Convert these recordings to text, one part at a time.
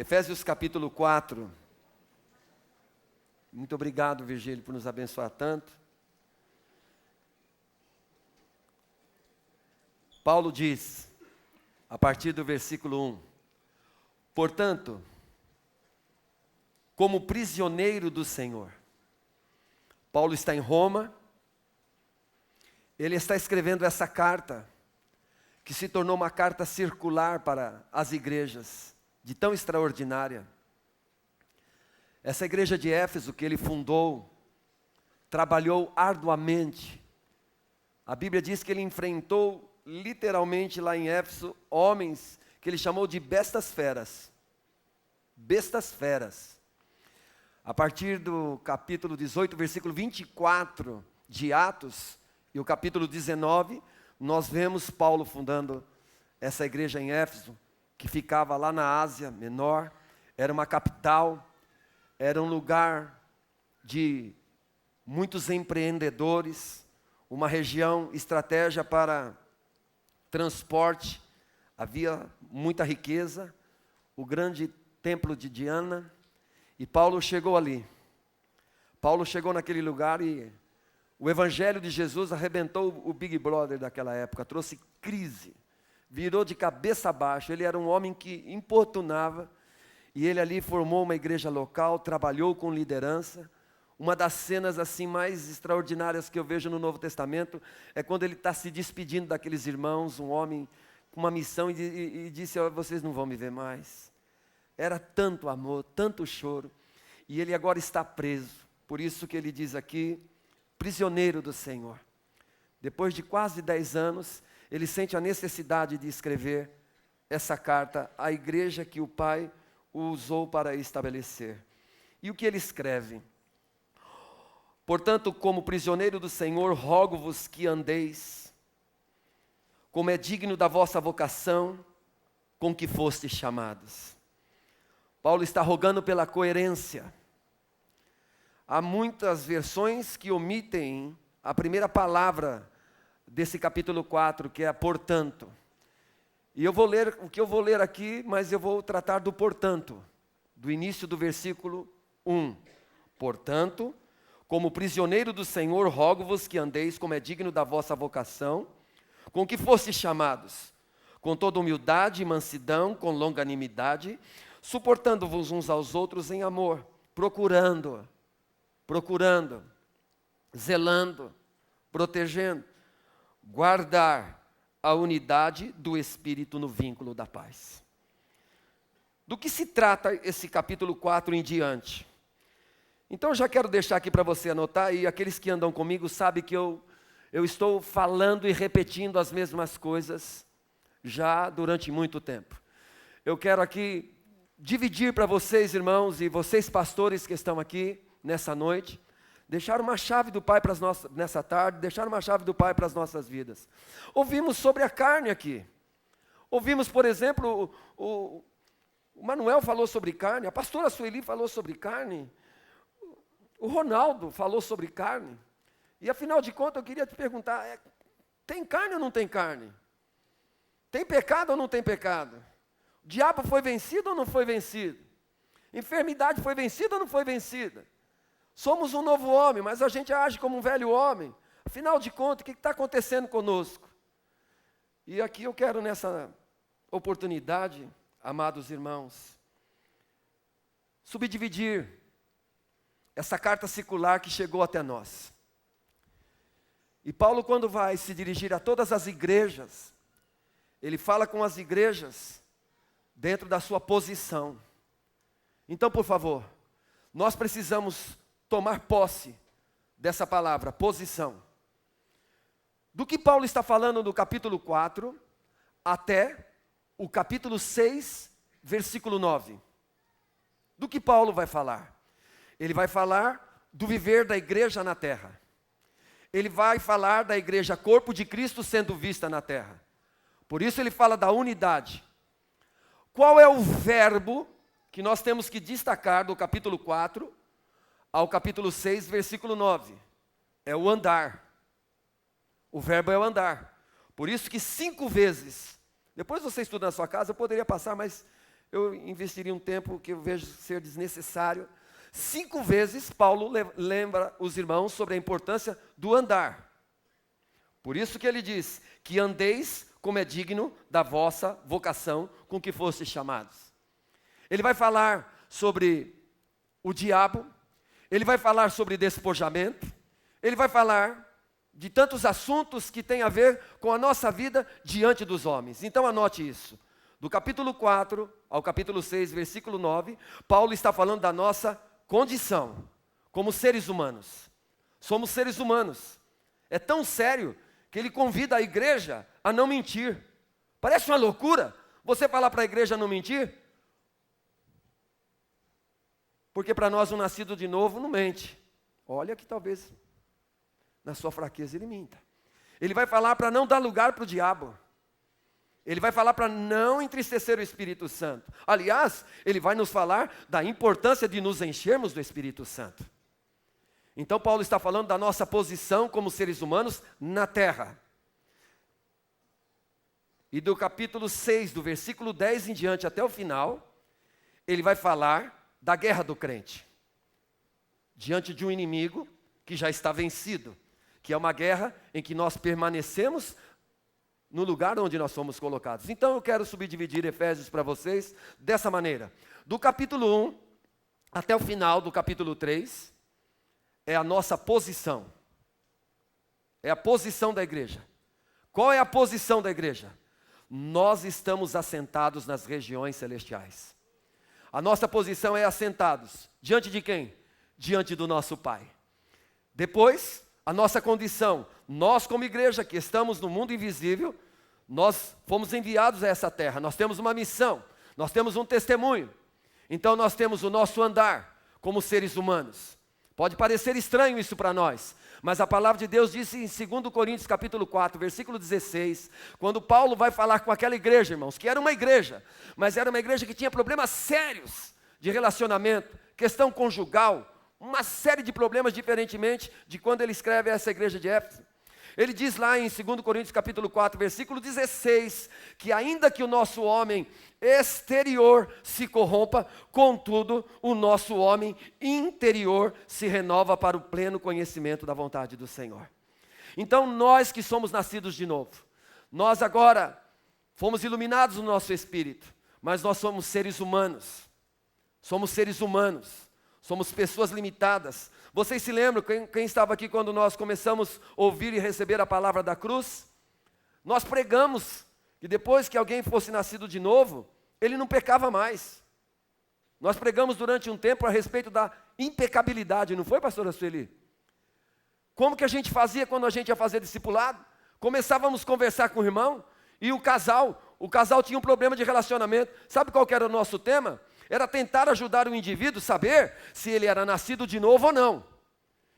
Efésios capítulo 4. Muito obrigado, Virgílio, por nos abençoar tanto. Paulo diz, a partir do versículo 1, portanto, como prisioneiro do Senhor. Paulo está em Roma, ele está escrevendo essa carta, que se tornou uma carta circular para as igrejas, de tão extraordinária. Essa igreja de Éfeso que ele fundou, trabalhou arduamente. A Bíblia diz que ele enfrentou literalmente lá em Éfeso homens que ele chamou de bestas feras. Bestas feras. A partir do capítulo 18, versículo 24 de Atos, e o capítulo 19, nós vemos Paulo fundando essa igreja em Éfeso, que ficava lá na Ásia Menor, era uma capital, era um lugar de muitos empreendedores, uma região estratégia para transporte, havia muita riqueza, o grande templo de Diana, e Paulo chegou ali. Paulo chegou naquele lugar e o evangelho de Jesus arrebentou o Big Brother daquela época, trouxe crise, virou de cabeça abaixo. Ele era um homem que importunava, e ele ali formou uma igreja local, trabalhou com liderança. Uma das cenas assim mais extraordinárias que eu vejo no Novo Testamento é quando ele está se despedindo daqueles irmãos, um homem com uma missão, e disse: vocês não vão me ver mais. Era tanto amor, tanto choro, e ele agora está preso. Por isso que ele diz aqui, prisioneiro do Senhor. Depois de quase 10 anos, ele sente a necessidade de escrever essa carta à igreja que o Pai o usou para estabelecer. E o que ele escreve? Portanto, como prisioneiro do Senhor, rogo-vos que andeis, como é digno da vossa vocação, com que fostes chamados. Paulo está rogando pela coerência. Há muitas versões que omitem a primeira palavra desse capítulo 4, que é a portanto. E eu vou ler o que eu vou ler aqui, mas eu vou tratar do portanto, do início do versículo 1. Portanto, como prisioneiro do Senhor, rogo-vos que andeis como é digno da vossa vocação, com que fostes chamados, com toda humildade e mansidão, com longanimidade, suportando-vos uns aos outros em amor, procurando, zelando, protegendo, guardar a unidade do Espírito no vínculo da paz. Do que se trata esse capítulo 4 em diante? Então eu já quero deixar aqui para você anotar, e aqueles que andam comigo sabem que eu estou falando e repetindo as mesmas coisas já durante muito tempo. Eu quero aqui dividir para vocês, irmãos, e vocês pastores que estão aqui nessa noite, deixar uma chave do Pai para as nossas, nessa tarde, deixar uma chave do Pai para as nossas vidas. Ouvimos sobre a carne aqui. Ouvimos, por exemplo, o Manuel falou sobre carne, a pastora Sueli falou sobre carne, o Ronaldo falou sobre carne. E afinal de contas eu queria te perguntar, tem carne ou não tem carne? Tem pecado ou não tem pecado? O diabo foi vencido ou não foi vencido? Enfermidade foi vencida ou não foi vencida? Somos um novo homem, mas a gente age como um velho homem. Afinal de contas, o que está acontecendo conosco? E aqui eu quero, nessa oportunidade, amados irmãos, subdividir essa carta circular que chegou até nós. E Paulo, quando vai se dirigir a todas as igrejas, ele fala com as igrejas dentro da sua posição. Então, por favor, nós precisamos tomar posse dessa palavra, posição. Do que Paulo está falando no capítulo 4 até o capítulo 6, versículo 9. Do que Paulo vai falar? Ele vai falar do viver da igreja na terra. Ele vai falar da igreja corpo de Cristo sendo vista na terra. Por isso ele fala da unidade. Qual é o verbo que nós temos que destacar do capítulo 4 ao capítulo 6, versículo 9? É o andar. O verbo é o andar. Por isso que 5 vezes, depois você estuda na sua casa, eu poderia passar, mas eu investiria um tempo que eu vejo ser desnecessário. 5 vezes Paulo lembra os irmãos sobre a importância do andar. Por isso que ele diz que andeis como é digno da vossa vocação com que fostes chamados. Ele vai falar sobre o diabo, ele vai falar sobre despojamento, ele vai falar de tantos assuntos que têm a ver com a nossa vida diante dos homens. Então anote isso. Do capítulo 4 ao capítulo 6, versículo 9, Paulo está falando da nossa condição como seres humanos. Somos seres humanos. É tão sério que ele convida a igreja a não mentir. Parece uma loucura você falar para a igreja não mentir. Porque para nós um nascido de novo não mente. Olha que talvez na sua fraqueza ele minta. Ele vai falar para não dar lugar para o diabo. Ele vai falar para não entristecer o Espírito Santo. Aliás, ele vai nos falar da importância de nos enchermos do Espírito Santo. Então Paulo está falando da nossa posição como seres humanos na terra. E do capítulo 6, do versículo 10 em diante até o final, ele vai falar da guerra do crente. Diante de um inimigo que já está vencido. Que é uma guerra em que nós permanecemos no lugar onde nós fomos colocados. Então eu quero subdividir Efésios para vocês dessa maneira. Do capítulo 1 até o final do capítulo 3, é a nossa posição. É a posição da igreja. Qual é a posição da igreja? Nós estamos assentados nas regiões celestiais. A nossa posição é assentados. Diante de quem? Diante do nosso Pai. Depois, a nossa condição. Nós como igreja que estamos no mundo invisível, nós fomos enviados a essa terra. Nós temos uma missão. Nós temos um testemunho. Então nós temos o nosso andar como seres humanos. Pode parecer estranho isso para nós, mas a palavra de Deus diz em 2 Coríntios capítulo 4, versículo 16, quando Paulo vai falar com aquela igreja, irmãos, que era uma igreja, mas era uma igreja que tinha problemas sérios de relacionamento, questão conjugal, uma série de problemas diferentemente de quando ele escreve a essa igreja de Éfeso. Ele diz lá em 2 Coríntios capítulo 4, versículo 16, que ainda que o nosso homem exterior se corrompa, contudo, o nosso homem interior se renova para o pleno conhecimento da vontade do Senhor. Então, nós que somos nascidos de novo, nós agora fomos iluminados no nosso espírito, mas nós somos seres humanos, somos pessoas limitadas. Vocês se lembram, quem estava aqui quando nós começamos a ouvir e receber a palavra da cruz? Nós pregamos que depois que alguém fosse nascido de novo, ele não pecava mais. Nós pregamos durante um tempo a respeito da impecabilidade, não foi, pastora Sueli? Como que a gente fazia quando a gente ia fazer discipulado? Começávamos a conversar com o irmão, e o casal tinha um problema de relacionamento. Sabe qual que era o nosso tema? Era tentar ajudar o indivíduo a saber se ele era nascido de novo ou não.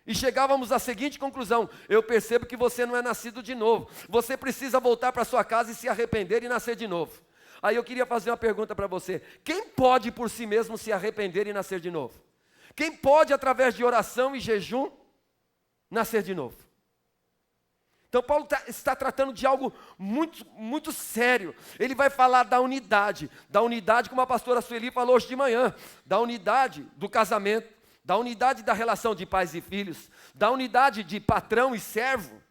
E chegávamos à seguinte conclusão: eu percebo que você não é nascido de novo. Você precisa voltar para sua casa e se arrepender e nascer de novo. Aí eu queria fazer uma pergunta para você. Quem pode por si mesmo se arrepender e nascer de novo? Quem pode, através de oração e jejum, nascer de novo? Então Paulo está tratando de algo muito, muito sério. Ele vai falar da unidade como a pastora Sueli falou hoje de manhã, da unidade do casamento, da unidade da relação de pais e filhos, da unidade de patrão e servo.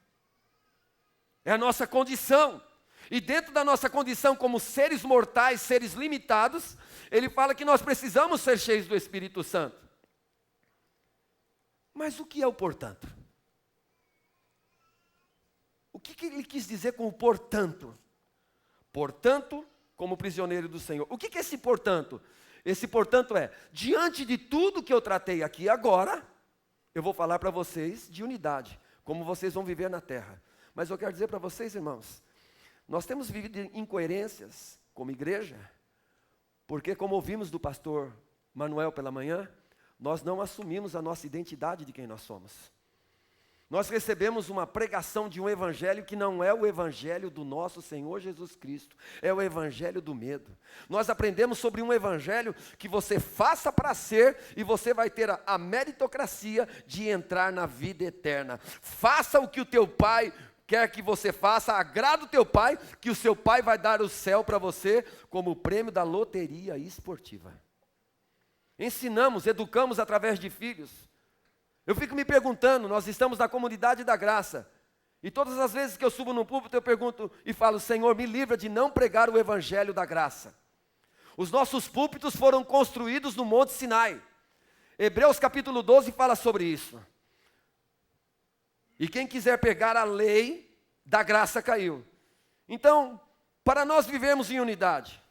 É a nossa condição. E dentro da nossa condição como seres mortais, seres limitados, ele fala que nós precisamos ser cheios do Espírito Santo. Mas o que é o portanto? O que ele quis dizer com o portanto? Portanto, como prisioneiro do Senhor. O que é esse portanto? Esse portanto é, diante de tudo que eu tratei aqui agora, eu vou falar para vocês de unidade, como vocês vão viver na terra. Mas eu quero dizer para vocês, irmãos, nós temos vivido incoerências como igreja, porque como ouvimos do pastor Manuel pela manhã, nós não assumimos a nossa identidade de quem nós somos. Nós recebemos uma pregação de um evangelho que não é o evangelho do nosso Senhor Jesus Cristo, é o evangelho do medo. Nós aprendemos sobre um evangelho que você faça para ser e você vai ter a meritocracia de entrar na vida eterna. Faça o que o teu pai quer que você faça, agrada o teu pai, que o seu pai vai dar o céu para você como prêmio da loteria esportiva. Ensinamos, educamos através de filhos. Eu fico me perguntando, nós estamos na comunidade da graça, e todas as vezes que eu subo no púlpito eu pergunto e falo, Senhor, me livra de não pregar o evangelho da graça. Os nossos púlpitos foram construídos no Monte Sinai. Hebreus capítulo 12 fala sobre isso. E quem quiser pegar a lei da graça caiu. Então, para nós vivermos em unidade,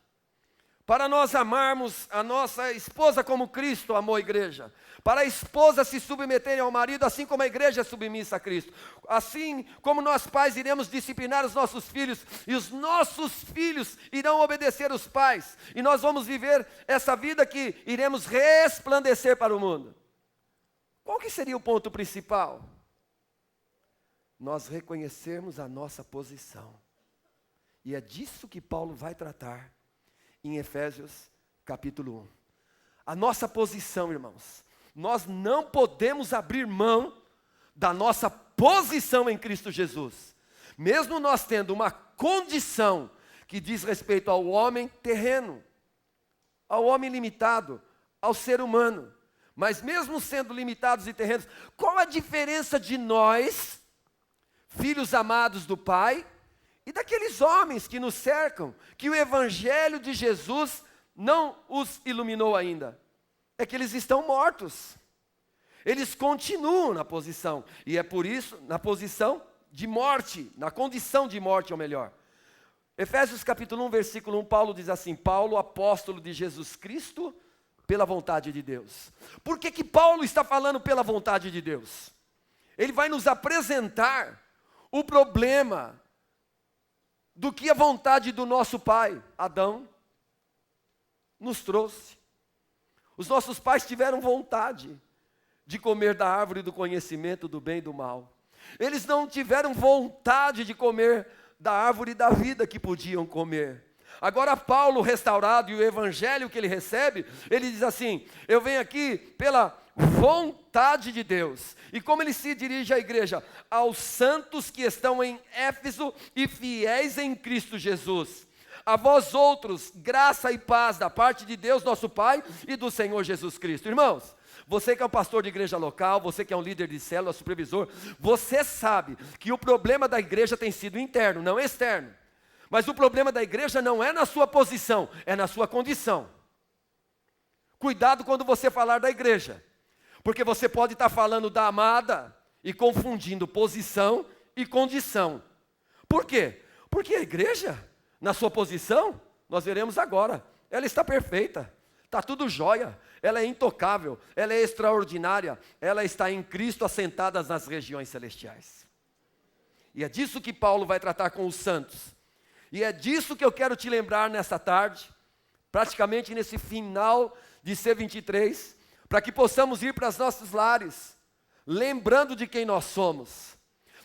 para nós amarmos a nossa esposa como Cristo amou a igreja, para a esposa se submeter ao marido assim como a igreja é submissa a Cristo, assim como nós pais iremos disciplinar os nossos filhos, e os nossos filhos irão obedecer os pais, e nós vamos viver essa vida que iremos resplandecer para o mundo. Qual que seria o ponto principal? Nós reconhecermos a nossa posição, e é disso que Paulo vai tratar em Efésios capítulo 1. A nossa posição, irmãos, nós não podemos abrir mão da nossa posição em Cristo Jesus, mesmo nós tendo uma condição que diz respeito ao homem terreno, ao homem limitado, ao ser humano, mas mesmo sendo limitados e terrenos, qual a diferença de nós, filhos amados do Pai, e daqueles homens que nos cercam, que o Evangelho de Jesus não os iluminou ainda? É que eles estão mortos. Eles continuam na posição, e é por isso, na posição de morte, na condição de morte, ou melhor. Efésios capítulo 1, versículo 1, Paulo diz assim, Paulo, apóstolo de Jesus Cristo, pela vontade de Deus. Por que que Paulo está falando pela vontade de Deus? Ele vai nos apresentar o problema do que a vontade do nosso pai, Adão, nos trouxe. Os nossos pais tiveram vontade de comer da árvore do conhecimento do bem e do mal. Eles não tiveram vontade de comer da árvore da vida que podiam comer. Agora Paulo, restaurado, e o evangelho que ele recebe, ele diz assim, eu venho aqui pela vontade de Deus. E como ele se dirige à igreja? Aos santos que estão em Éfeso e fiéis em Cristo Jesus. A vós outros, graça e paz da parte de Deus, nosso Pai, e do Senhor Jesus Cristo. Irmãos, você que é um pastor de igreja local, você que é um líder de célula, supervisor, você sabe que o problema da igreja tem sido interno, não externo. Mas o problema da igreja não é na sua posição, é na sua condição. Cuidado quando você falar da igreja, porque você pode estar falando da amada e confundindo posição e condição. Por quê? Porque a igreja, na sua posição, nós veremos agora, ela está perfeita, está tudo jóia, ela é intocável, ela é extraordinária, ela está em Cristo assentada nas regiões celestiais. E é disso que Paulo vai tratar com os santos. E é disso que eu quero te lembrar nesta tarde, praticamente nesse final de C23, para que possamos ir para os nossos lares, lembrando de quem nós somos.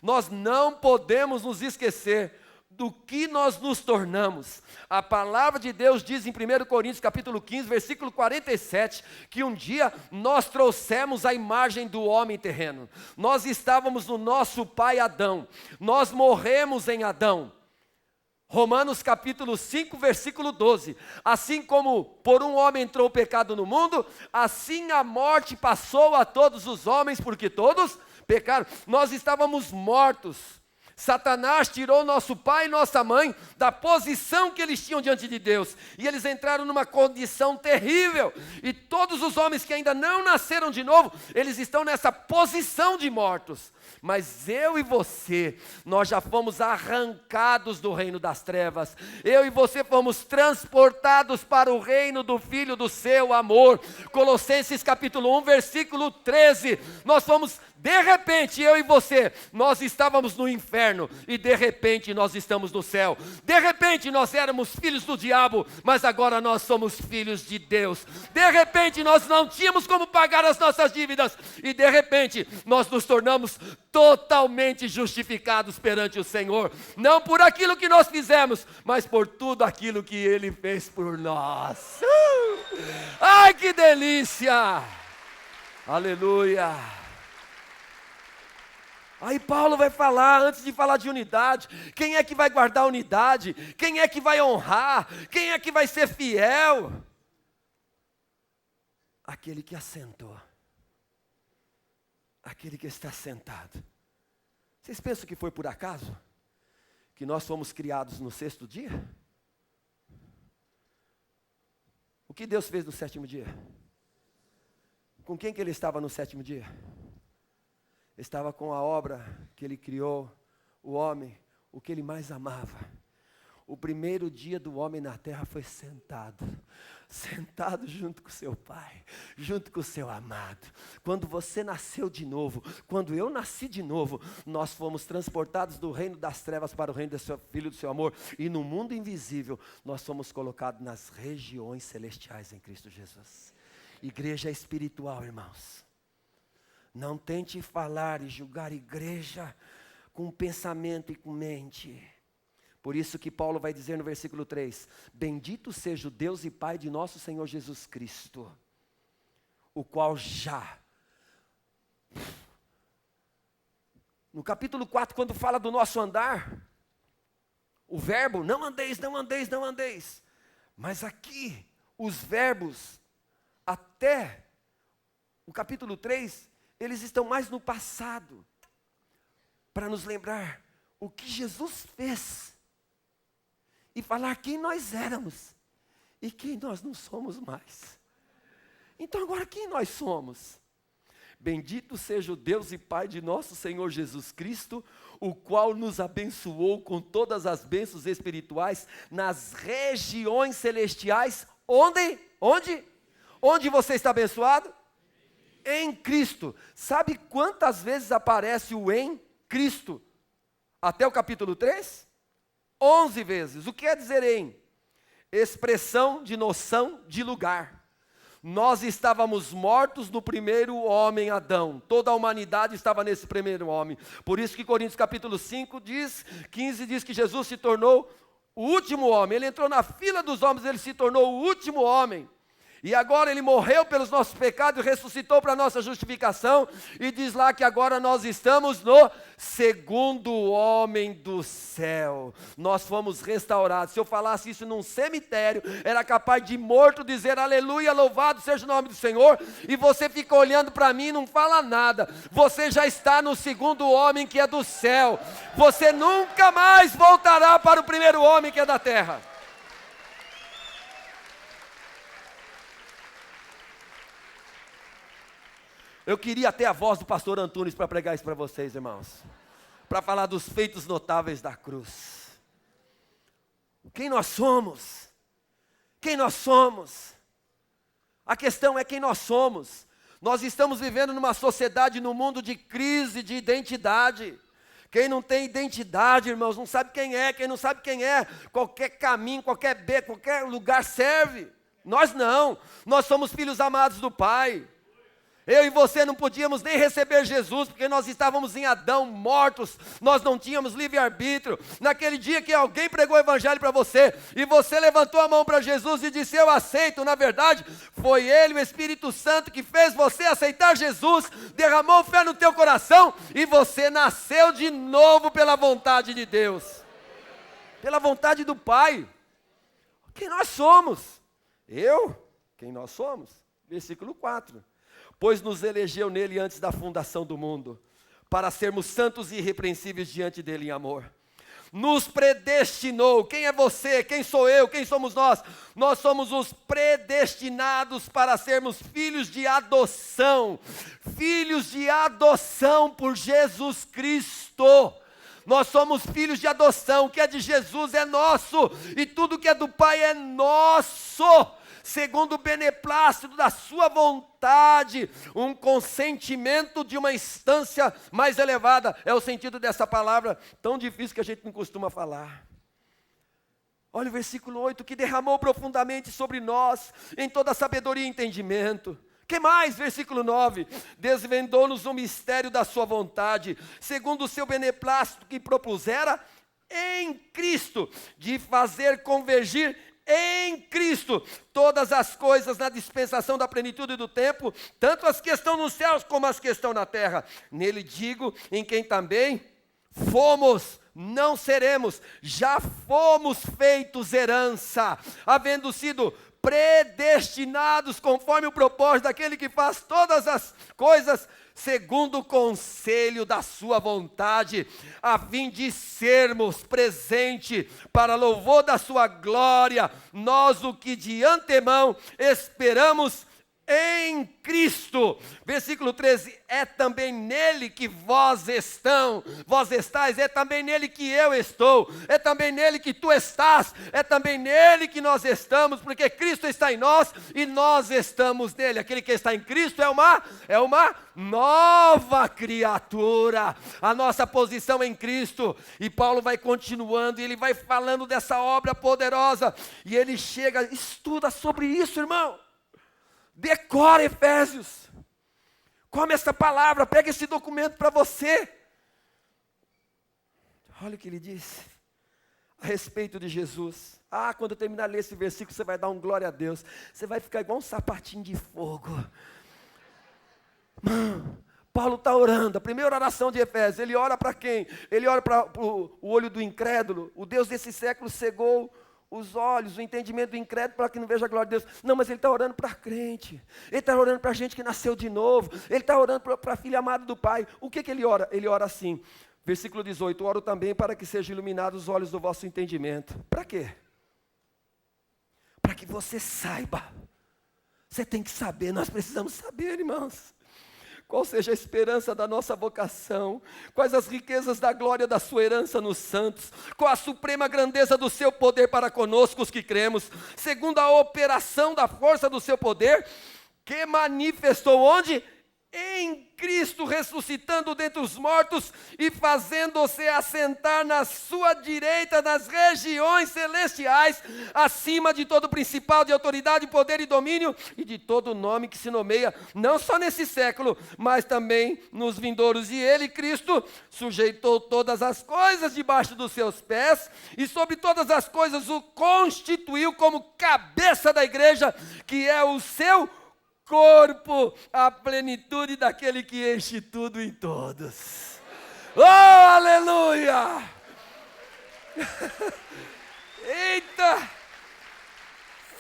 Nós não podemos nos esquecer do que nós nos tornamos. A palavra de Deus diz em 1 Coríntios capítulo 15, versículo 47, que um dia nós trouxemos a imagem do homem terreno. Nós estávamos no nosso pai Adão, nós morremos em Adão. Romanos capítulo 5, versículo 12. Assim como por um homem entrou o pecado no mundo, assim a morte passou a todos os homens, porque todos pecaram. Nós estávamos mortos. Satanás tirou nosso pai e nossa mãe da posição que eles tinham diante de Deus. E eles entraram numa condição terrível. E todos os homens que ainda não nasceram de novo, eles estão nessa posição de mortos. Mas eu e você, nós já fomos arrancados do reino das trevas. Eu e você fomos transportados para o reino do Filho do seu amor. Colossenses capítulo 1, versículo 13. Nós fomos, de repente, eu e você, nós estávamos no inferno. E de repente nós estamos no céu. De repente nós éramos filhos do diabo, mas agora nós somos filhos de Deus. De repente nós não tínhamos como pagar as nossas dívidas. E de repente nós nos tornamos totalmente justificados perante o Senhor, não por aquilo que nós fizemos, mas por tudo aquilo que Ele fez por nós. Ai, que delícia! Aleluia! Aí Paulo vai falar, antes de falar de unidade, quem é que vai guardar a unidade? Quem é que vai honrar? Quem é que vai ser fiel? Aquele que assentou. Aquele que está sentado. Vocês pensam que foi por acaso? Que nós fomos criados no 6º dia? O que Deus fez no 7º dia? Com quem que Ele estava no 7º dia? Estava com a obra que Ele criou, o homem, o que Ele mais amava. O primeiro dia do homem na terra foi sentado junto com seu pai, junto com o seu amado. Quando você nasceu de novo, quando eu nasci de novo, nós fomos transportados do reino das trevas para o reino do seu Filho, do seu amor. E no mundo invisível, nós fomos colocados nas regiões celestiais em Cristo Jesus. Igreja espiritual, irmãos. Não tente falar e julgar igreja com pensamento e com mente. Por isso que Paulo vai dizer no versículo 3, bendito seja o Deus e Pai de nosso Senhor Jesus Cristo, o qual já, no capítulo 4, quando fala do nosso andar, o verbo, não andeis, não andeis, não andeis, mas aqui, os verbos, até o capítulo 3, eles estão mais no passado, para nos lembrar o que Jesus fez, e falar quem nós éramos, e quem nós não somos mais. Então agora quem nós somos? Bendito seja o Deus e Pai de nosso Senhor Jesus Cristo, o qual nos abençoou com todas as bênçãos espirituais, nas regiões celestiais, onde? Onde você está abençoado? Em Cristo. Sabe quantas vezes aparece o em Cristo? Até o capítulo 3? 11 vezes. O que quer dizer em? Expressão de noção de lugar. Nós estávamos mortos no primeiro homem, Adão. Toda a humanidade estava nesse primeiro homem. Por isso que Coríntios capítulo 5 diz, 15 diz que Jesus se tornou o último homem. Ele entrou na fila dos homens, ele se tornou o último homem. E agora Ele morreu pelos nossos pecados e ressuscitou para a nossa justificação. E diz lá que agora nós estamos no segundo homem do céu. Nós fomos restaurados. Se eu falasse isso num cemitério, era capaz de morto dizer aleluia, louvado seja o nome do Senhor. E você fica olhando para mim e não fala nada. Você já está no segundo homem que é do céu. Você nunca mais voltará para o primeiro homem que é da terra. Eu queria ter a voz do pastor Antunes para pregar isso para vocês, irmãos. Para falar dos feitos notáveis da cruz. Quem nós somos? Quem nós somos? A questão é quem nós somos. Nós estamos vivendo numa sociedade, num mundo de crise de identidade. Quem não tem identidade, irmãos, não sabe quem é. Quem não sabe quem é, qualquer caminho, qualquer beco, qualquer lugar serve. Nós não. Nós somos filhos amados do Pai. Eu e você não podíamos nem receber Jesus, porque nós estávamos em Adão, mortos, nós não tínhamos livre-arbítrio. Naquele dia que alguém pregou o evangelho para você, e você levantou a mão para Jesus e disse, eu aceito, na verdade, foi Ele, o Espírito Santo, que fez você aceitar Jesus, derramou fé no teu coração, e você nasceu de novo pela vontade de Deus, pela vontade do Pai. Quem nós somos? Quem nós somos? Versículo 4. Pois nos elegeu nele antes da fundação do mundo, para sermos santos e irrepreensíveis diante dele em amor. Nos predestinou. Quem é você? Quem sou eu? Quem somos nós? Nós somos os predestinados para sermos filhos de adoção. Filhos de adoção por Jesus Cristo. Nós somos filhos de adoção. O que é de Jesus é nosso, e tudo que é do Pai é nosso, segundo o beneplácito da sua vontade, um consentimento de uma instância mais elevada. É o sentido dessa palavra tão difícil que a gente não costuma falar. Olha o versículo 8, que derramou profundamente sobre nós, em toda sabedoria e entendimento. Que mais? Versículo 9, desvendou-nos o mistério da sua vontade, segundo o seu beneplácito que propusera em Cristo, de fazer convergir em Cristo todas as coisas na dispensação da plenitude do tempo, tanto as que estão nos céus como as que estão na terra. Nele digo, em quem também fomos, não seremos, já fomos feitos herança, havendo sido predestinados conforme o propósito daquele que faz todas as coisas segundo o conselho da sua vontade, a fim de sermos presente para louvor da sua glória, nós o que de antemão esperamos em Cristo. Versículo 13, é também nele que vós estáis, é também nele que eu estou, é também nele que tu estás, é também nele que nós estamos, porque Cristo está em nós e nós estamos nele. Aquele que está em Cristo é uma nova criatura, a nossa posição em Cristo. E Paulo vai continuando, e ele vai falando dessa obra poderosa, e ele chega, estuda sobre isso, irmão. Decora Efésios, come essa palavra, pega esse documento para você. Olha o que ele diz a respeito de Jesus. Quando eu terminar de ler esse versículo, você vai dar um glória a Deus. Você vai ficar igual um sapatinho de fogo. Paulo está orando, a primeira oração de Efésios, ele ora para quem? Ele ora para o olho do incrédulo. O Deus desse século cegou os olhos, o entendimento do incrédulo para que não veja a glória de Deus. Não, mas ele está orando para crente, ele está orando para a gente que nasceu de novo, ele está orando para a filha amada do Pai. O que ele ora? Ele ora assim, versículo 18, oro também para que sejam iluminados os olhos do vosso entendimento. Para quê? Para que você saiba, você tem que saber, nós precisamos saber, irmãos. Qual seja a esperança da nossa vocação, quais as riquezas da glória da sua herança nos santos, qual a suprema grandeza do seu poder para conosco os que cremos, segundo a operação da força do seu poder, que manifestou onde? Em Cristo, ressuscitando dentre os mortos e fazendo-se assentar na sua direita nas regiões celestiais, acima de todo principal, de autoridade, poder e domínio, e de todo nome que se nomeia, não só nesse século, mas também nos vindouros. E ele, Cristo, sujeitou todas as coisas debaixo dos seus pés, e sobre todas as coisas o constituiu como cabeça da igreja, que é o seu corpo, a plenitude daquele que enche tudo em todos. Oh, aleluia! Eita!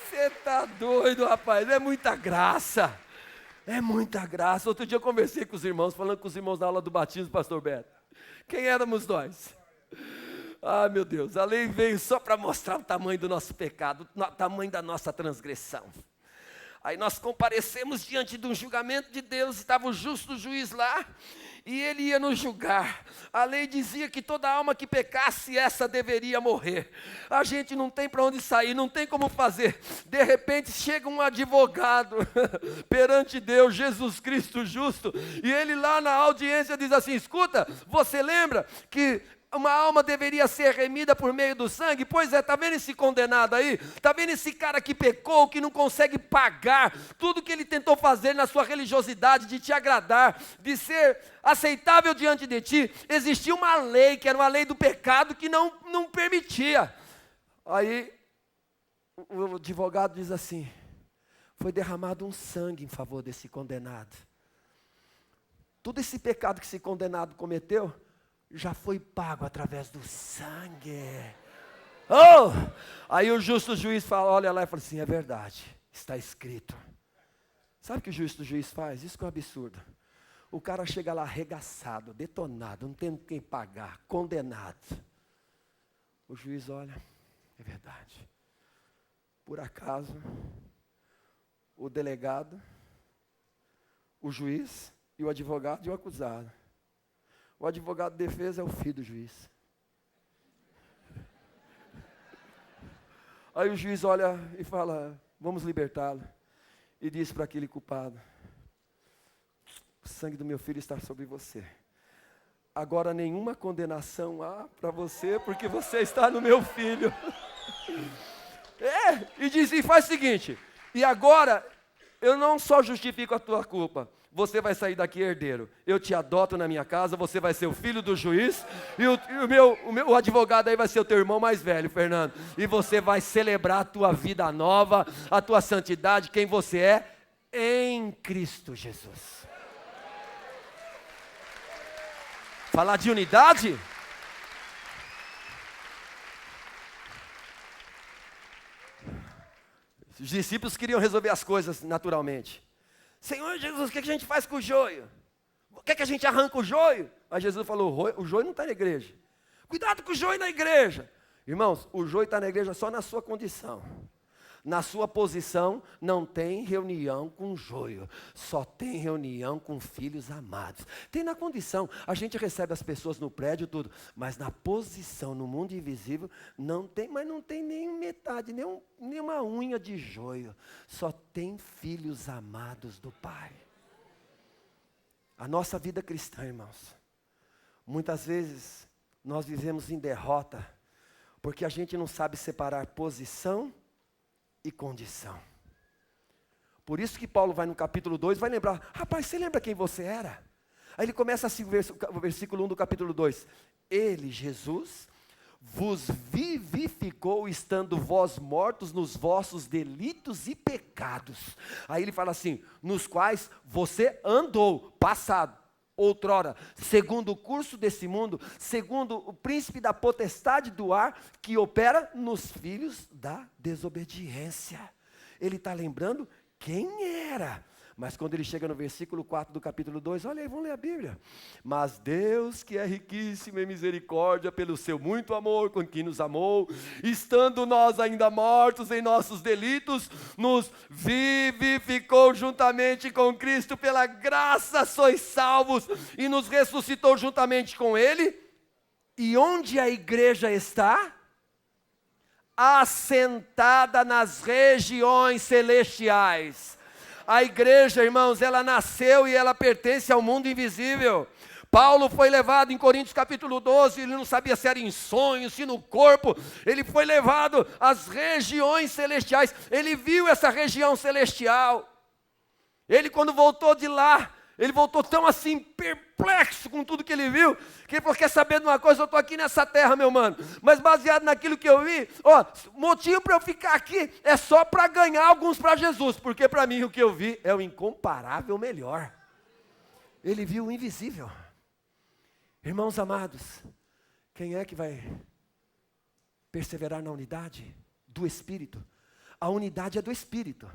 Você está doido, rapaz, é muita graça. É muita graça. Outro dia eu conversei com os irmãos, falando com os irmãos na aula do batismo, pastor Beto. Quem éramos nós? Meu Deus, a lei veio só para mostrar o tamanho do nosso pecado, o tamanho da nossa transgressão. Aí nós comparecemos diante de um julgamento de Deus, estava o justo juiz lá, e ele ia nos julgar. A lei dizia que toda alma que pecasse, essa deveria morrer. A gente não tem para onde sair, não tem como fazer. De repente chega um advogado perante Deus, Jesus Cristo justo, e ele lá na audiência diz assim, escuta, você lembra que uma alma deveria ser remida por meio do sangue? Pois é, está vendo esse condenado aí? Está vendo esse cara que pecou, que não consegue pagar tudo que ele tentou fazer na sua religiosidade, de te agradar, de ser aceitável diante de ti? Existia uma lei, que era uma lei do pecado, que não permitia. Aí o advogado diz assim, foi derramado um sangue em favor desse condenado. Todo esse pecado que esse condenado cometeu, já foi pago através do sangue. Aí o justo juiz fala, olha lá e fala assim, é verdade, está escrito. Sabe o que o justo juiz faz? Isso que é um absurdo. O cara chega lá arregaçado, detonado, não tem quem pagar, condenado. O juiz olha, é verdade. Por acaso, o delegado, o juiz e o advogado e o acusado. O advogado de defesa é o filho do juiz. Aí o juiz olha e fala, vamos libertá-lo. E diz para aquele culpado, o sangue do meu filho está sobre você. Agora nenhuma condenação há para você, porque você está no meu filho. E diz, e faz o seguinte, e agora eu não só justifico a tua culpa, você vai sair daqui herdeiro. Eu te adoto na minha casa, você vai ser o filho do juiz, e o advogado aí vai ser o teu irmão mais velho, Fernando. E você vai celebrar a tua vida nova, a tua santidade, quem você é em Cristo Jesus. Falar de unidade? Os discípulos queriam resolver as coisas naturalmente. Senhor Jesus, o que a gente faz com o joio? Quer que a gente arranca o joio? Mas Jesus falou, o joio não está na igreja. Cuidado com o joio na igreja. Irmãos, o joio está na igreja só na sua condição. Na sua posição não tem reunião com joio, só tem reunião com filhos amados. Tem na condição, a gente recebe as pessoas no prédio, tudo, mas na posição, no mundo invisível, não tem, mas não tem nem metade, nem uma unha de joio. Só tem filhos amados do Pai. A nossa vida cristã, irmãos, muitas vezes nós vivemos em derrota, porque a gente não sabe separar posição e condição. Por isso que Paulo vai no capítulo 2, vai lembrar, rapaz, você lembra quem você era? Aí ele começa assim, o versículo 1 do capítulo 2. Ele, Jesus, vos vivificou estando vós mortos nos vossos delitos e pecados. Aí ele fala assim, nos quais você andou, passado, outrora, segundo o curso desse mundo, segundo o príncipe da potestade do ar, que opera nos filhos da desobediência. Ele está lembrando quem era. Mas quando ele chega no versículo 4 do capítulo 2, olha aí, vamos ler a Bíblia. Mas Deus, que é riquíssimo em misericórdia, pelo seu muito amor com que nos amou, estando nós ainda mortos em nossos delitos, nos vivificou juntamente com Cristo, pela graça sois salvos, e nos ressuscitou juntamente com Ele. E onde a igreja está? Assentada nas regiões celestiais. A igreja, irmãos, ela nasceu e ela pertence ao mundo invisível. Paulo foi levado em Coríntios capítulo 12, ele não sabia se era em sonho, se no corpo, ele foi levado às regiões celestiais, ele viu essa região celestial. Ele quando voltou de lá, ele voltou tão assim, perplexo com tudo que ele viu, que ele falou, quer saber de uma coisa, eu estou aqui nessa terra, meu mano, mas baseado naquilo que eu vi, motivo para eu ficar aqui é só para ganhar alguns para Jesus, porque para mim o que eu vi é o incomparável melhor. Ele viu o invisível. Irmãos amados, quem é que vai perseverar na unidade do Espírito? A unidade é do Espírito.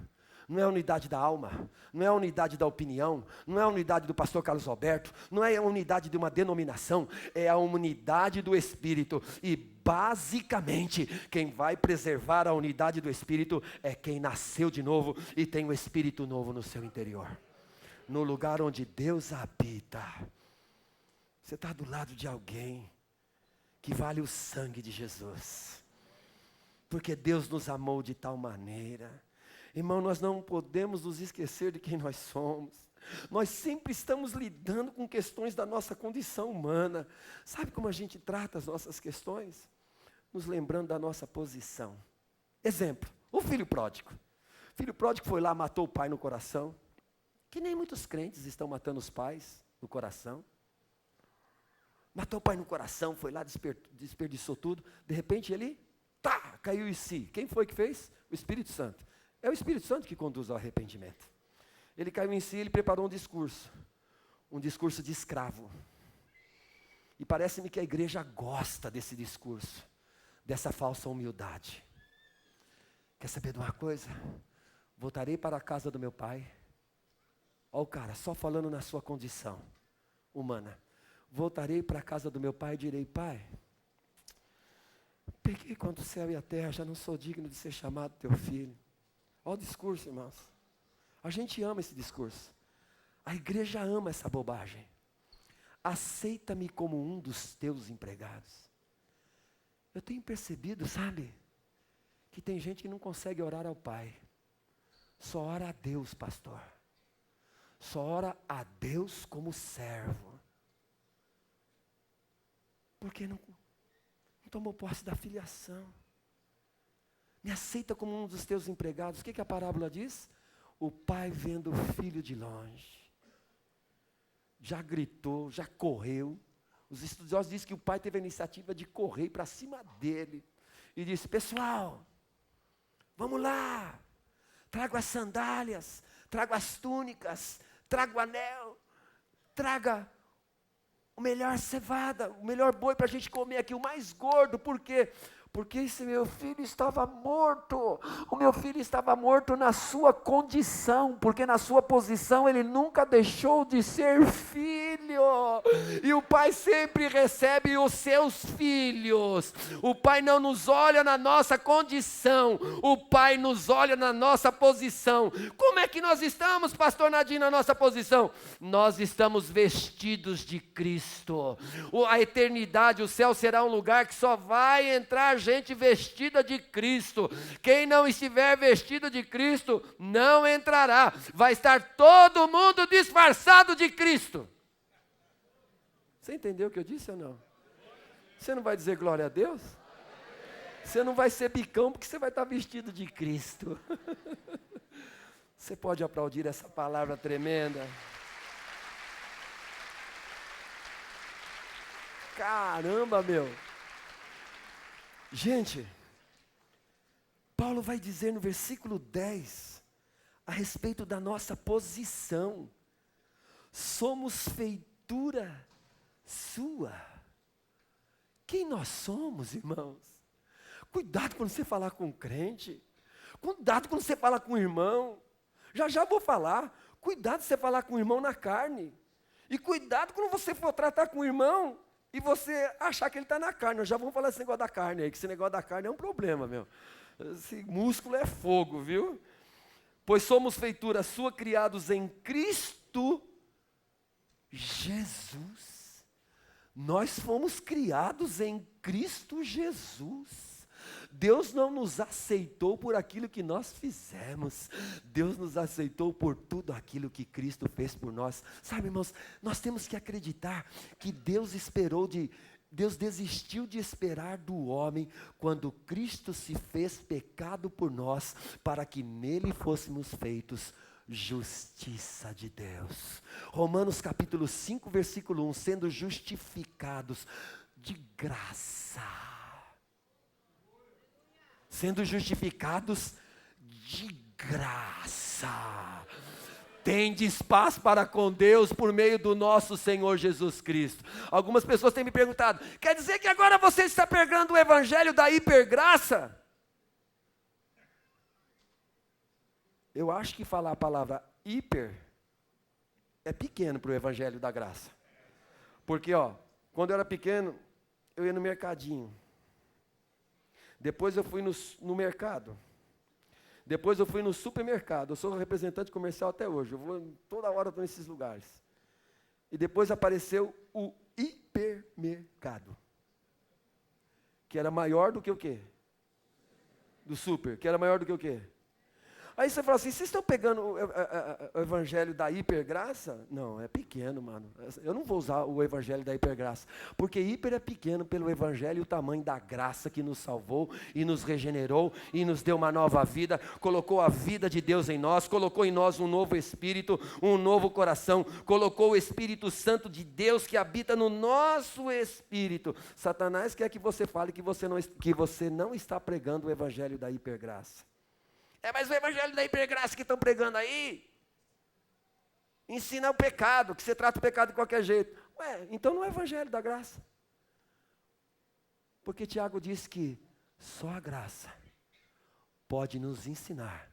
Não é a unidade da alma, não é a unidade da opinião, não é a unidade do pastor Carlos Alberto, não é a unidade de uma denominação, é a unidade do Espírito. E basicamente, quem vai preservar a unidade do Espírito é quem nasceu de novo e tem o Espírito novo no seu interior. No lugar onde Deus habita. Você está do lado de alguém que vale o sangue de Jesus. Porque Deus nos amou de tal maneira. Irmão, nós não podemos nos esquecer de quem nós somos. Nós sempre estamos lidando com questões da nossa condição humana. Sabe como a gente trata as nossas questões? Nos lembrando da nossa posição. Exemplo, o filho pródigo. O filho pródigo foi lá, matou o pai no coração. Que nem muitos crentes estão matando os pais no coração. Matou o pai no coração, foi lá, desperdiçou tudo. De repente ele, caiu em si. Quem foi que fez? O Espírito Santo. É o Espírito Santo que conduz ao arrependimento. Ele caiu em si, ele preparou um discurso de escravo. E parece-me que a igreja gosta desse discurso, dessa falsa humildade. Quer saber de uma coisa? Voltarei para a casa do meu pai. Olha o cara, só falando na sua condição humana. Voltarei para a casa do meu pai e direi, pai, pequei contra o céu e a terra, já não sou digno de ser chamado teu filho. Olha o discurso, irmãos. A gente ama esse discurso. A igreja ama essa bobagem. Aceita-me como um dos teus empregados. Eu tenho percebido, sabe, que tem gente que não consegue orar ao Pai. Só ora a Deus, pastor. Só ora a Deus como servo. Porque não tomou posse da filiação. Me aceita como um dos teus empregados. O que a parábola diz? O pai vendo o filho de longe. já gritou, já correu. Os estudiosos dizem que o pai teve a iniciativa de correr para cima dele. E disse: pessoal, vamos lá, trago as sandálias, trago as túnicas, trago o anel, traga o melhor cevada, o melhor boi para a gente comer aqui, o mais gordo. Por quê? Porque esse meu filho estava morto. O meu filho estava morto na sua condição, porque na sua posição ele nunca deixou de ser filho. E o pai sempre recebe os seus filhos. O pai não nos olha na nossa condição, o pai nos olha na nossa posição. Como é que nós estamos, pastor Nadim, na nossa posição? Nós estamos vestidos de Cristo. A eternidade, o céu será um lugar que só vai entrar gente vestida de Cristo. Quem não estiver vestido de Cristo não entrará. Vai estar todo mundo disfarçado de Cristo. Você entendeu o que eu disse ou não? Você não vai dizer glória a Deus? Você não vai ser bicão porque você vai estar vestido de Cristo. Você pode aplaudir essa palavra tremenda? Caramba, meu! Gente, Paulo vai dizer no versículo 10, a respeito da nossa posição. Somos feitura sua. Quem nós somos, irmãos? Cuidado quando você falar com um crente. Cuidado quando você falar com um irmão. Já vou falar. Cuidado se você falar com um irmão na carne. E cuidado quando você for tratar com um irmão e você achar que ele está na carne. Nós já vamos falar esse negócio da carne aí, que esse negócio da carne é um problema, meu. Esse músculo é fogo, viu? Pois somos feitura sua, criados em Cristo Jesus. Nós fomos criados em Cristo Jesus. Deus não nos aceitou por aquilo que nós fizemos. Deus nos aceitou por tudo aquilo que Cristo fez por nós. Sabe, irmãos, nós temos que acreditar que Deus desistiu de esperar do homem quando Cristo se fez pecado por nós, para que nele fôssemos feitos justiça de Deus. Romanos capítulo 5, versículo 1, sendo justificados de graça. Sendo justificados de graça. Tendes paz para com Deus por meio do nosso Senhor Jesus Cristo. Algumas pessoas têm me perguntado: quer dizer que agora você está pregando o evangelho da hipergraça? Eu acho que falar a palavra hiper é pequeno para o evangelho da graça. Porque, quando eu era pequeno, eu ia no mercadinho. Depois eu fui no mercado. Depois eu fui no supermercado. Eu sou representante comercial até hoje. Eu vou toda hora estou nesses lugares. E depois apareceu o hipermercado. Que era maior do que o quê? Do super. Que era maior do que o quê? Aí você fala assim: vocês estão pegando o evangelho da hipergraça? Não, é pequeno, mano. Eu não vou usar o evangelho da hipergraça. Porque hiper é pequeno pelo evangelho e o tamanho da graça que nos salvou e nos regenerou e nos deu uma nova vida. Colocou a vida de Deus em nós, colocou em nós um novo espírito, um novo coração. Colocou o Espírito Santo de Deus que habita no nosso espírito. Satanás quer que você fale que você não está pregando o evangelho da hipergraça. Mas o evangelho da hipergraça que estão pregando aí ensina o pecado, que você trata o pecado de qualquer jeito. Então não é o evangelho da graça. Porque Tiago diz que só a graça pode nos ensinar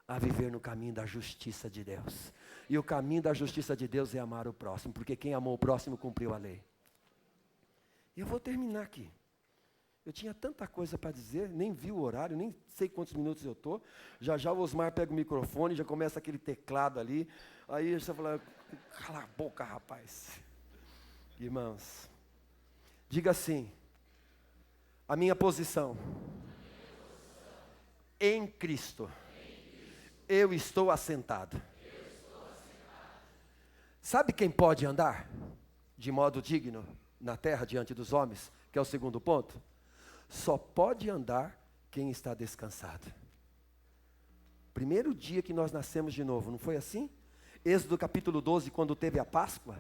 a viver no caminho da justiça de Deus. E o caminho da justiça de Deus é amar o próximo, porque quem amou o próximo cumpriu a lei. E eu vou terminar aqui. Eu tinha tanta coisa para dizer, nem vi o horário, nem sei quantos minutos eu estou. Já o Osmar pega o microfone, já começa aquele teclado ali. Aí você fala: cala a boca, rapaz. Irmãos, diga assim: a minha posição em Cristo, eu estou assentado. Sabe quem pode andar de modo digno na terra diante dos homens? Que é o segundo ponto. Só pode andar quem está descansado. Primeiro dia que nós nascemos de novo, não foi assim? Êxodo capítulo 12, quando teve a Páscoa,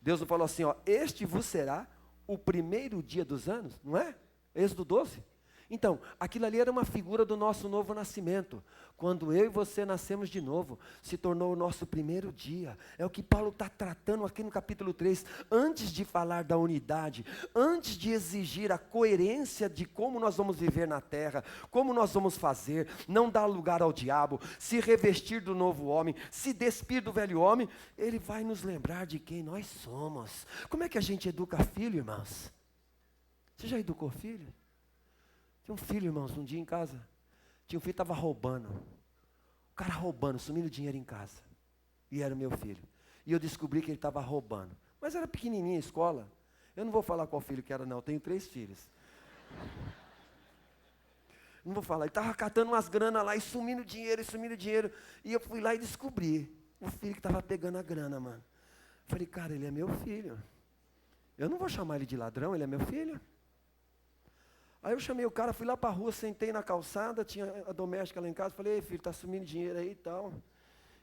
Deus não falou assim, ó, este vos será o primeiro dia dos anos, não é? Êxodo 12. Então, aquilo ali era uma figura do nosso novo nascimento. Quando eu e você nascemos de novo, se tornou o nosso primeiro dia. É o que Paulo está tratando aqui no capítulo 3. Antes de falar da unidade, antes de exigir a coerência de como nós vamos viver na terra, como nós vamos fazer, não dar lugar ao diabo, se revestir do novo homem, se despir do velho homem, ele vai nos lembrar de quem nós somos. Como é que a gente educa filho, irmãos? Você já educou filho? Tinha um filho, irmãos, um dia em casa. Tinha um filho que estava roubando. O cara roubando, sumindo dinheiro em casa. E era o meu filho. E eu descobri que ele estava roubando. Mas era pequenininha a escola. Eu não vou falar qual filho que era, não. Eu tenho 3 filhos. Não vou falar. Ele estava catando umas granas lá e sumindo dinheiro, e sumindo dinheiro. E eu fui lá e descobri. O filho que estava pegando a grana, mano. Falei, cara, ele é meu filho. Eu não vou chamar ele de ladrão, ele é meu filho. Aí eu chamei o cara, fui lá para a rua, sentei na calçada, tinha a doméstica lá em casa, falei, ei filho, está sumindo dinheiro aí e tal.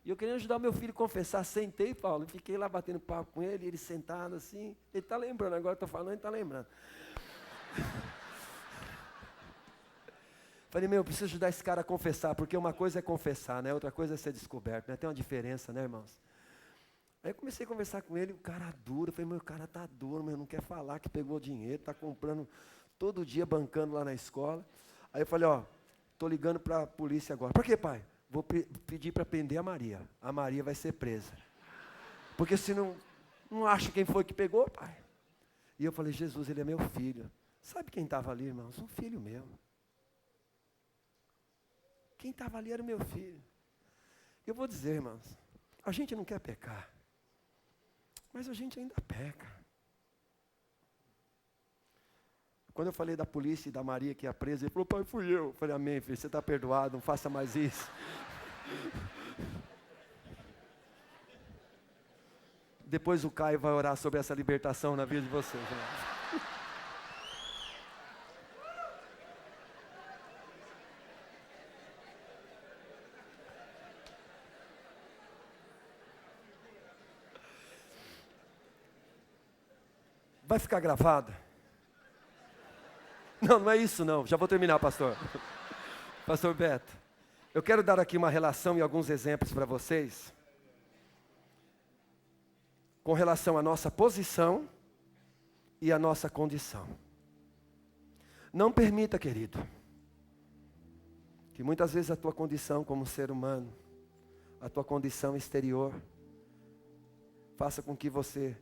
E eu queria ajudar meu filho a confessar, sentei, Paulo, fiquei lá batendo papo com ele, ele sentado assim, ele está lembrando, agora estou falando, ele está lembrando. Falei, eu preciso ajudar esse cara a confessar, porque uma coisa é confessar, né? Outra coisa é ser descoberto, né? Tem uma diferença, né, irmãos? Aí eu comecei a conversar com ele, o cara duro, falei, o cara tá duro, não quer falar que pegou dinheiro, está comprando todo dia bancando lá na escola. Aí eu falei, ó, estou ligando para a polícia agora. Por quê, pai? Vou pedir para prender a Maria. A Maria vai ser presa. Porque se não acho quem foi que pegou, pai. E eu falei, Jesus, ele é meu filho. Sabe quem estava ali, irmãos? Um filho meu. Quem estava ali era o meu filho. Eu vou dizer, irmãos, a gente não quer pecar. Mas a gente ainda peca. Quando eu falei da polícia e da Maria que ia presa, ele falou, pai, fui eu. Eu falei, amém, filho, você está perdoado, não faça mais isso. Depois o Caio vai orar sobre essa libertação na vida de vocês. Né? Vai ficar gravado? Não é isso não, já vou terminar, pastor. Pastor Beto, eu quero dar aqui uma relação e alguns exemplos para vocês, com relação à nossa posição e à nossa condição. Não permita, querido, que muitas vezes a tua condição como ser humano, a tua condição exterior, faça com que você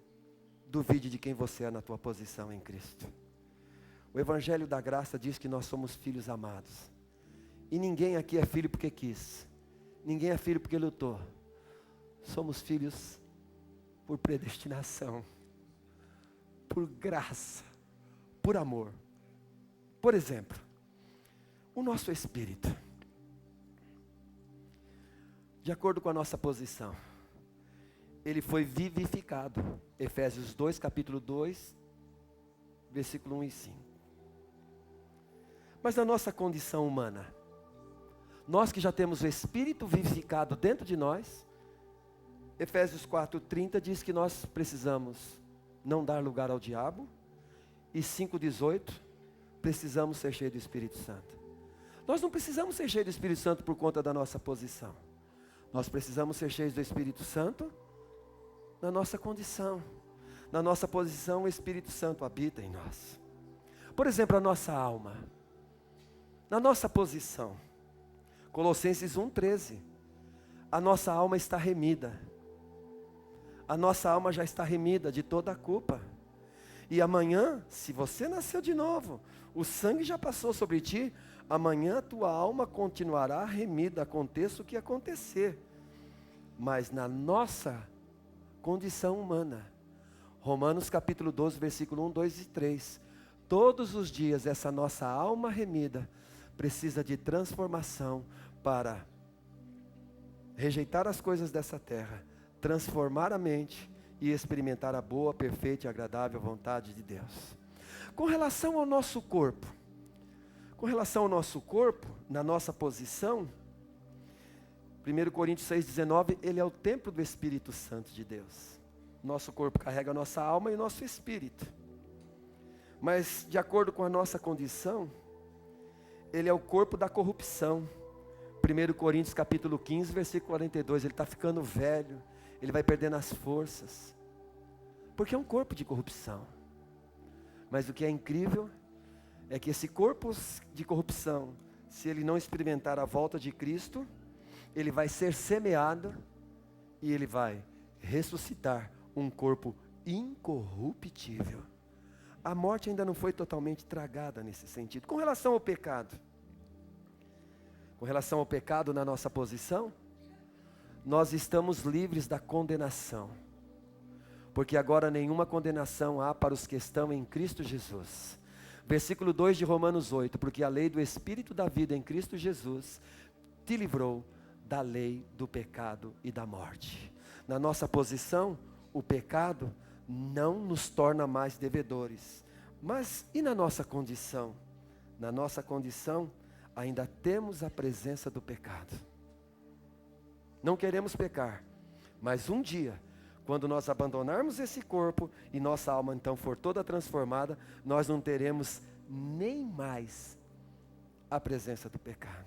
duvide de quem você é na tua posição em Cristo. O Evangelho da Graça diz que nós somos filhos amados. E ninguém aqui é filho porque quis. Ninguém é filho porque lutou. Somos filhos por predestinação, por graça, por amor. Por exemplo, o nosso espírito, de acordo com a nossa posição, ele foi vivificado. Efésios 2, capítulo 2, versículo 1 e 5. Mas na nossa condição humana, nós que já temos o Espírito vivificado dentro de nós, Efésios 4:30 diz que nós precisamos não dar lugar ao diabo, e 5:18, precisamos ser cheios do Espírito Santo. Nós não precisamos ser cheios do Espírito Santo por conta da nossa posição. Nós precisamos ser cheios do Espírito Santo na nossa condição. Na nossa posição, o Espírito Santo habita em nós. Por exemplo, a nossa alma. Na nossa posição, Colossenses 1:13, a nossa alma está remida. A nossa alma já está remida de toda a culpa. E amanhã, se você nasceu de novo, o sangue já passou sobre ti, amanhã a tua alma continuará remida, aconteça o que acontecer. Mas na nossa condição humana, Romanos capítulo 12, versículo 1, 2 e 3, todos os dias essa nossa alma remida precisa de transformação para rejeitar as coisas dessa terra, transformar a mente e experimentar a boa, perfeita e agradável vontade de Deus. Com relação ao nosso corpo, na nossa posição, 1 Coríntios 6,19, ele é o templo do Espírito Santo de Deus. Nosso corpo carrega a nossa alma e o nosso espírito. Mas, de acordo com a nossa condição, ele é o corpo da corrupção. 1 Coríntios capítulo 15, versículo 42, ele está ficando velho, ele vai perdendo as forças, porque é um corpo de corrupção. Mas o que é incrível é que esse corpo de corrupção, se ele não experimentar a volta de Cristo, ele vai ser semeado e ele vai ressuscitar um corpo incorruptível. A morte ainda não foi totalmente tragada nesse sentido. Com relação ao pecado, na nossa posição, nós estamos livres da condenação, porque agora nenhuma condenação há para os que estão em Cristo Jesus. Versículo 2 de Romanos 8, porque a lei do Espírito da vida em Cristo Jesus te livrou da lei do pecado e da morte. Na nossa posição, o pecado não nos torna mais devedores. Mas e na nossa condição? Na nossa condição, ainda temos a presença do pecado. Não queremos pecar, mas um dia, quando nós abandonarmos esse corpo e nossa alma então for toda transformada, nós não teremos nem mais a presença do pecado.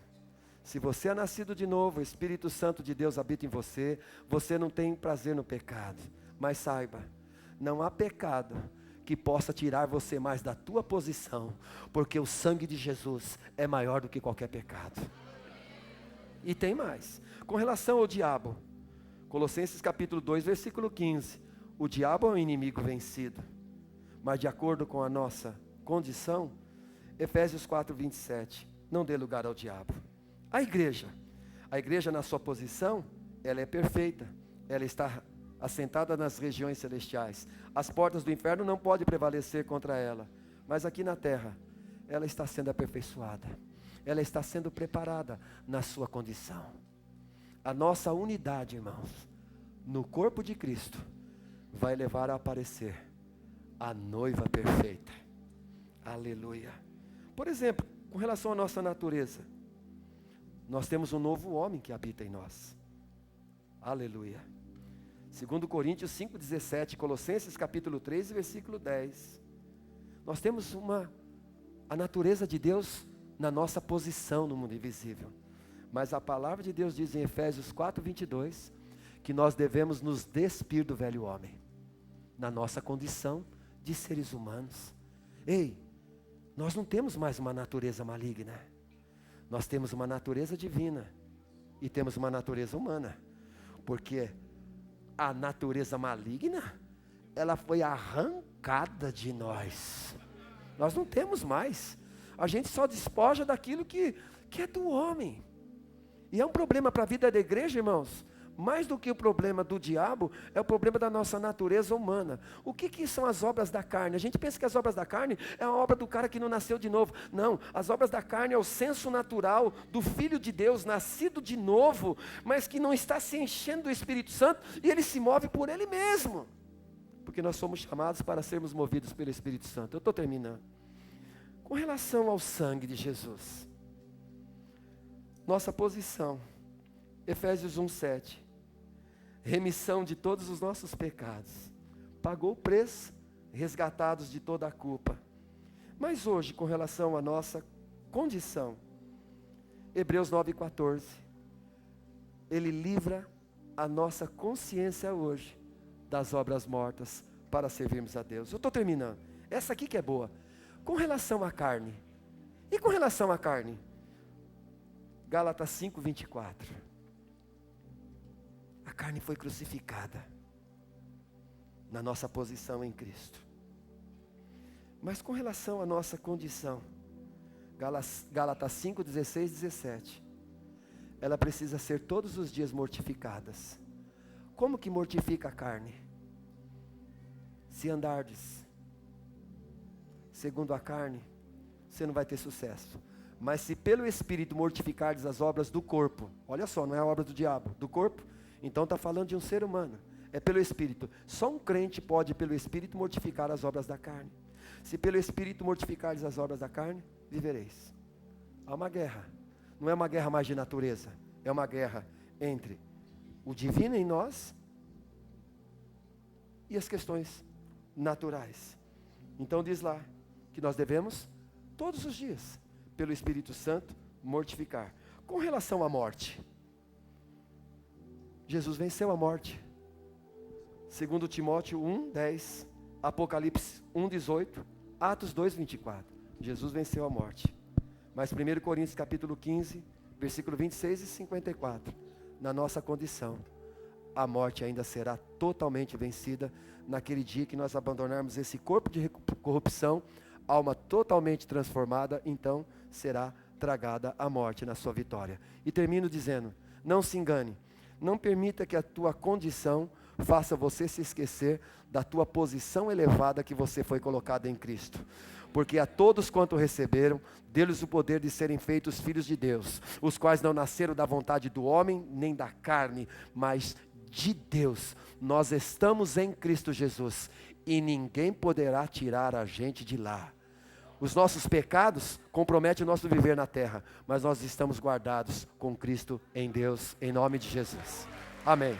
Se você é nascido de novo, o Espírito Santo de Deus habita em você, você não tem prazer no pecado. Mas saiba, não há pecado que possa tirar você mais da tua posição, porque o sangue de Jesus é maior do que qualquer pecado. E tem mais, com relação ao diabo, Colossenses capítulo 2, versículo 15, o diabo é um inimigo vencido, mas de acordo com a nossa condição, Efésios 4, 27, não dê lugar ao diabo. A igreja na sua posição, ela é perfeita, ela está assentada nas regiões celestiais, as portas do inferno não podem prevalecer contra ela, mas aqui na terra, ela está sendo aperfeiçoada, ela está sendo preparada na sua condição. A nossa unidade, irmãos, no corpo de Cristo, vai levar a aparecer a noiva perfeita. Aleluia. Por exemplo, com relação à nossa natureza, nós temos um novo homem que habita em nós. Aleluia. 2 Coríntios 5,17, Colossenses capítulo 3, versículo 10. Nós temos a natureza de Deus na nossa posição no mundo invisível. Mas a palavra de Deus diz em Efésios 4, 22, que nós devemos nos despir do velho homem, na nossa condição de seres humanos. Ei, nós não temos mais uma natureza maligna. Nós temos uma natureza divina e temos uma natureza humana, porque a natureza maligna, ela foi arrancada de nós. Nós não temos mais. A gente só despoja daquilo que é do homem. E é um problema para a vida da igreja, irmãos. Mais do que o problema do diabo, é o problema da nossa natureza humana. O que são as obras da carne? A gente pensa que as obras da carne é a obra do cara que não nasceu de novo. Não, as obras da carne é o senso natural do Filho de Deus, nascido de novo, mas que não está se enchendo do Espírito Santo, e ele se move por ele mesmo. Porque nós somos chamados para sermos movidos pelo Espírito Santo. Eu estou terminando. Com relação ao sangue de Jesus, nossa posição, Efésios 1:7, remissão de todos os nossos pecados, pagou o preço, resgatados de toda a culpa. Mas hoje, com relação à nossa condição, Hebreus 9:14, ele livra a nossa consciência hoje das obras mortas para servirmos a Deus. Eu estou terminando, essa aqui que é boa. Com relação à carne, e com relação à carne, Gálatas 5:24, a carne foi crucificada na nossa posição em Cristo. Mas com relação à nossa condição, Gálatas 5:16, 17, ela precisa ser todos os dias mortificadas. Como que mortifica a carne? Se andardes segundo a carne, você não vai ter sucesso. Mas se pelo Espírito mortificardes as obras do corpo, olha só, não é a obra do diabo, do corpo, então está falando de um ser humano, é pelo Espírito. Só um crente pode pelo Espírito mortificar as obras da carne. Se pelo Espírito mortificardes as obras da carne, vivereis. Há uma guerra, não é uma guerra mais de natureza, é uma guerra entre o divino em nós e as questões naturais. Então diz lá que nós devemos, todos os dias, pelo Espírito Santo, mortificar. Com relação à morte, Jesus venceu a morte. 2 Timóteo 1:10, Apocalipse 1:18, Atos 2:24. Jesus venceu a morte. Mas 1 Coríntios capítulo 15, versículo 26 e 54, na nossa condição, a morte ainda será totalmente vencida naquele dia que nós abandonarmos esse corpo de corrupção, alma totalmente transformada, então será tragada a morte na sua vitória. E termino dizendo, não se engane, não permita que a tua condição faça você se esquecer da tua posição elevada que você foi colocado em Cristo. Porque a todos quanto receberam, deu-lhes o poder de serem feitos filhos de Deus, os quais não nasceram da vontade do homem, nem da carne, mas de Deus. Nós estamos em Cristo Jesus, e ninguém poderá tirar a gente de lá. Os nossos pecados comprometem o nosso viver na terra, mas nós estamos guardados com Cristo em Deus, em nome de Jesus. Amém.